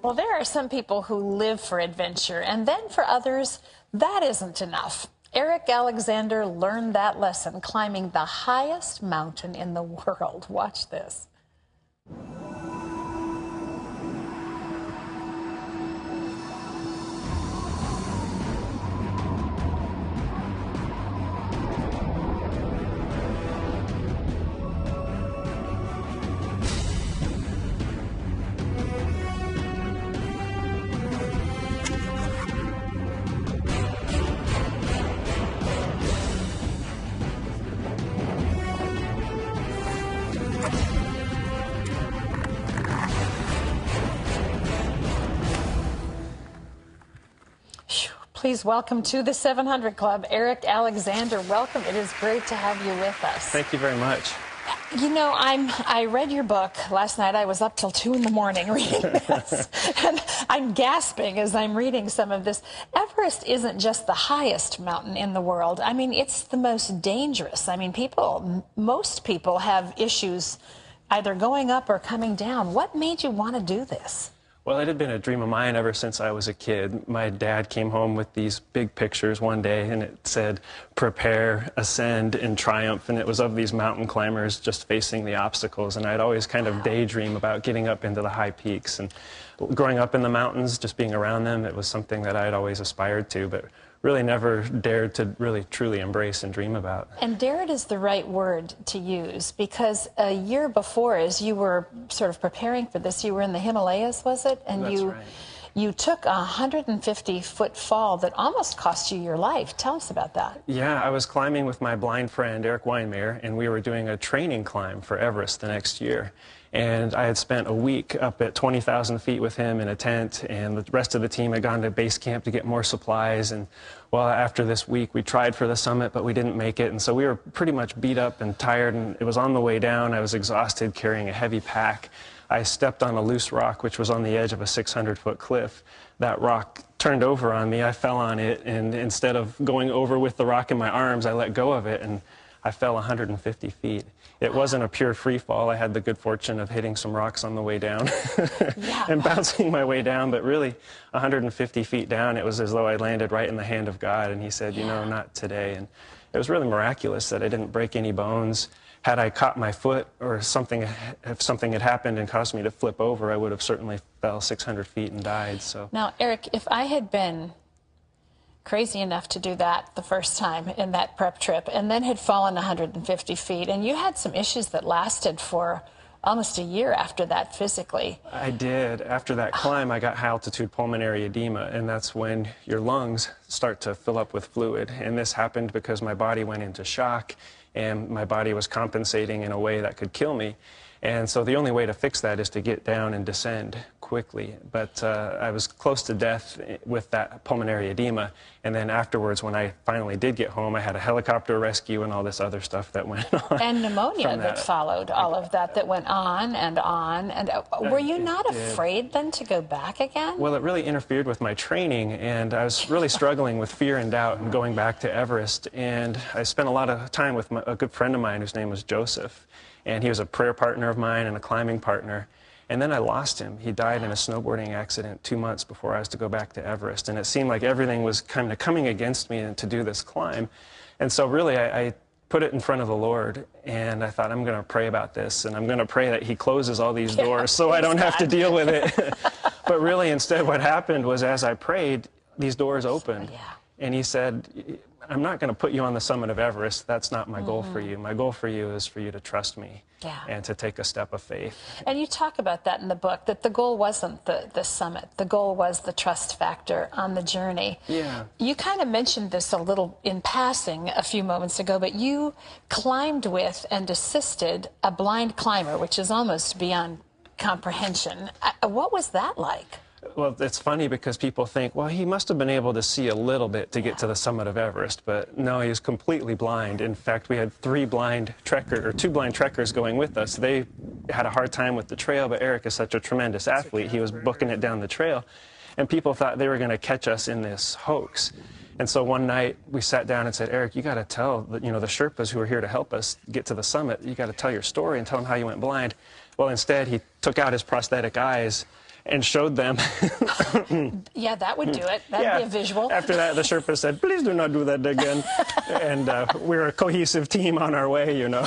Well, there are some people who live for adventure, and then for others, that isn't enough. Eric Alexander learned that lesson climbing the highest mountain in the world. Watch this. Please welcome to the 700 Club, Eric Alexander. Welcome. It is great to have you with us. Thank you very much. You know, I read your book last night. I was up till 2 in the morning reading this, and I'm gasping as I'm reading some of this. Everest isn't just the highest mountain in the world. I mean, it's the most dangerous. I mean, most people have issues either going up or coming down. What made you want to do this? Well, it had been a dream of mine ever since I was a kid. My dad came home with these big pictures one day, and it said, "Prepare, ascend, and triumph." And it was of these mountain climbers just facing the obstacles. And I'd always kind of daydream about getting up into the high peaks. And growing up in the mountains, just being around them, it was something that I'd always aspired to, but really never dared to really truly embrace and dream about. And dared is the right word to use, because a year before, as you were sort of preparing for this, you were in the Himalayas, was it? And That's right. You took a 150-foot fall that almost cost you your life. Tell us about that. Yeah, I was climbing with my blind friend, Eric Weinmeier, and we were doing a training climb for Everest the next year. And I had spent a week up at 20,000 feet with him in a tent, and the rest of the team had gone to base camp to get more supplies. And well, after this week, we tried for the summit, but we didn't make it. And so we were pretty much beat up and tired, and it was on the way down. I was exhausted carrying a heavy pack. I stepped on a loose rock, which was on the edge of a 600-foot cliff. That rock turned over on me. I fell on it, and instead of going over with the rock in my arms, I let go of it, and I fell 150 feet. It wasn't a pure free fall. I had the good fortune of hitting some rocks on the way down and bouncing my way down, but really 150 feet down, it was as though I landed right in the hand of God, and he said, you know, not today. And it was really miraculous that I didn't break any bones. Had I caught my foot or something, if something had happened and caused me to flip over, I would have certainly fell 600 feet and died. So now, Eric, if I had been crazy enough to do that the first time in that prep trip and then had fallen 150 feet, and you had some issues that lasted for almost a year after that physically. I did. After that climb, I got high-altitude pulmonary edema, and that's when your lungs start to fill up with fluid. And this happened because my body went into shock, and my body was compensating in a way that could kill me. And so the only way to fix that is to get down and descend quickly. But I was close to death with that pulmonary edema. And then afterwards, when I finally did get home, I had a helicopter rescue and all this other stuff that went on. And pneumonia that followed all of that, that went on and on. And were you not afraid then to go back again? Well, it really interfered with my training, and I was really struggling with fear and doubt and going back to Everest. And I spent a lot of time with a good friend of mine whose name was Joseph. And he was a prayer partner of mine and a climbing partner. And then I lost him. He died in a snowboarding accident 2 months before I was to go back to Everest. And it seemed like everything was kind of coming against me to do this climb. And so really I put it in front of the Lord, and I thought, I'm going to pray about this, and I'm going to pray that he closes all these doors so I don't have to deal with it. But really, instead, what happened was, as I prayed, these doors opened. And he said, I'm not going to put you on the summit of Everest. That's not my goal for you. My goal for you is for you to trust me and to take a step of faith. And you talk about that in the book, that the goal wasn't the summit. The goal was the trust factor on the journey. Yeah. You kind of mentioned this a little in passing a few moments ago, but you climbed with and assisted a blind climber, which is almost beyond comprehension. What was that like? Well, it's funny because people think, well, he must have been able to see a little bit to get to the summit of Everest, but no, he was completely blind. In fact, we had two blind trekkers going with us. They had a hard time with the trail, but Eric is such a tremendous athlete. He was booking it down the trail, and people thought they were going to catch us in this hoax. And so one night we sat down and said, Eric, you got to tell the Sherpas who are here to help us get to the summit, you got to tell your story and tell them how you went blind. Well, instead, he took out his prosthetic eyes and showed them. Yeah, that would do it. That'd be a visual. After that, the Sherpa said, please do not do that again. And we're a cohesive team on our way, you know.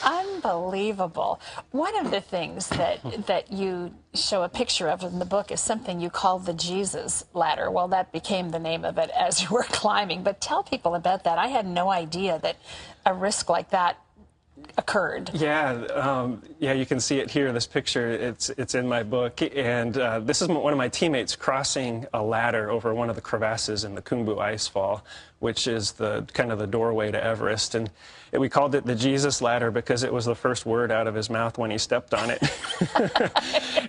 Unbelievable. One of the things that you show a picture of in the book is something you call the Jesus ladder. Well, that became the name of it as you were climbing. But tell people about that. I had no idea that a risk like that occurred. Yeah, yeah, you can see it here, this picture. It's in my book, and this is one of my teammates crossing a ladder over one of the crevasses in the Khumbu Icefall, which is the kind of the doorway to Everest. And we called it the Jesus ladder because it was the first word out of his mouth when he stepped on it.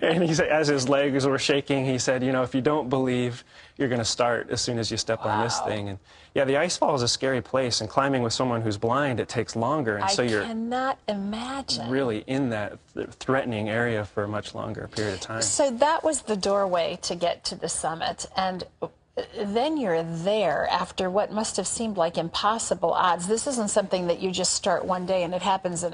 And he said, as his legs were shaking, he said, you know, if you don't believe, you're going to start as soon as you step on this thing. And yeah, the Icefall is a scary place, and climbing with someone who's blind, it takes longer. And so you're cannot imagine. Really in that threatening area for a much longer period of time. So that was the doorway to get to the summit, and then you're there after what must have seemed like impossible odds. This isn't something that you just start one day and it happens in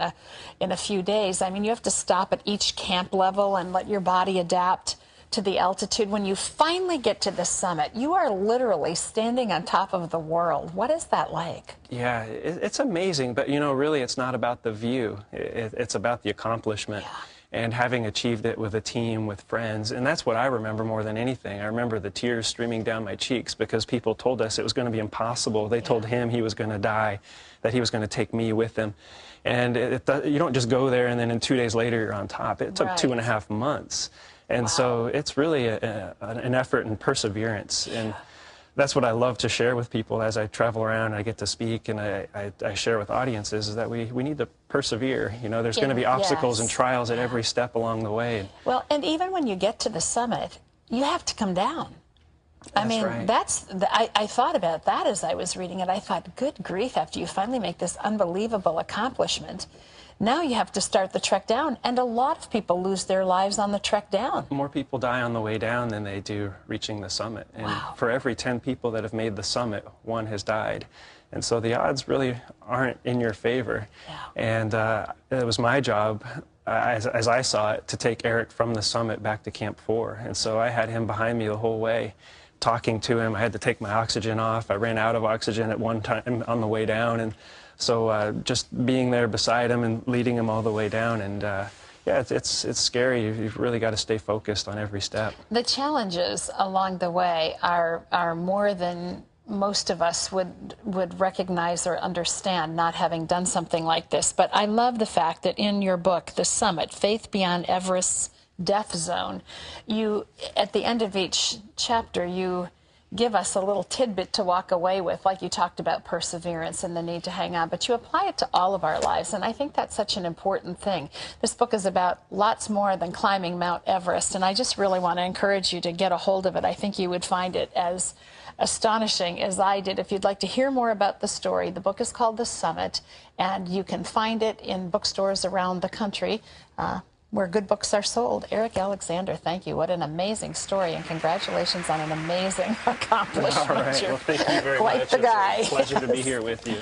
a few days. I mean, you have to stop at each camp level and let your body adapt to the altitude. When you finally get to the summit, you are literally standing on top of the world. What is that like? Yeah, it's amazing, but you know, really it's not about the view. It's about the accomplishment. Yeah. And having achieved it with a team, with friends. And that's what I remember more than anything. I remember the tears streaming down my cheeks because people told us it was going to be impossible. They told him he was going to die, that he was going to take me with him. And you don't just go there and then in 2 days later you're on top. It took 2.5 months. And so it's really an effort and perseverance. And that's what I love to share with people as I travel around and I get to speak and I share with audiences, is that we need to persevere. You know, there's going to be obstacles and trials at every step along the way. Well, and even when you get to the summit, you have to come down. I mean, I thought about that as I was reading it. I thought, good grief, after you finally make this unbelievable accomplishment, now you have to start the trek down, and a lot of people lose their lives on the trek down. More people die on the way down than they do reaching the summit. And for every 10 people that have made the summit, 1 has died. And so the odds really aren't in your favor. And it was my job, as I saw it, to take Eric from the summit back to Camp 4. And so I had him behind me the whole way, talking to him. I had to take my oxygen off. I ran out of oxygen at one time on the way down. And so just being there beside him and leading him all the way down, and yeah, it's scary. You've really got to stay focused on every step. The challenges along the way are more than most of us would recognize or understand, not having done something like this. But I love the fact that in your book, The Summit, Faith Beyond Everest's Death Zone, you, at the end of each chapter, you give us a little tidbit to walk away with, like you talked about perseverance and the need to hang on, but you apply it to all of our lives, and I think that's such an important thing. This book is about lots more than climbing Mount Everest, and I just really want to encourage you to get a hold of it. I think you would find it as astonishing as I did. If you'd like to hear more about the story, the book is called The Summit, and you can find it in bookstores around the country, where good books are sold. Eric Alexander, thank you. What an amazing story, and congratulations on an amazing accomplishment. All right. Well, thank you very much. Quite the guy. It's a pleasure to be here with you.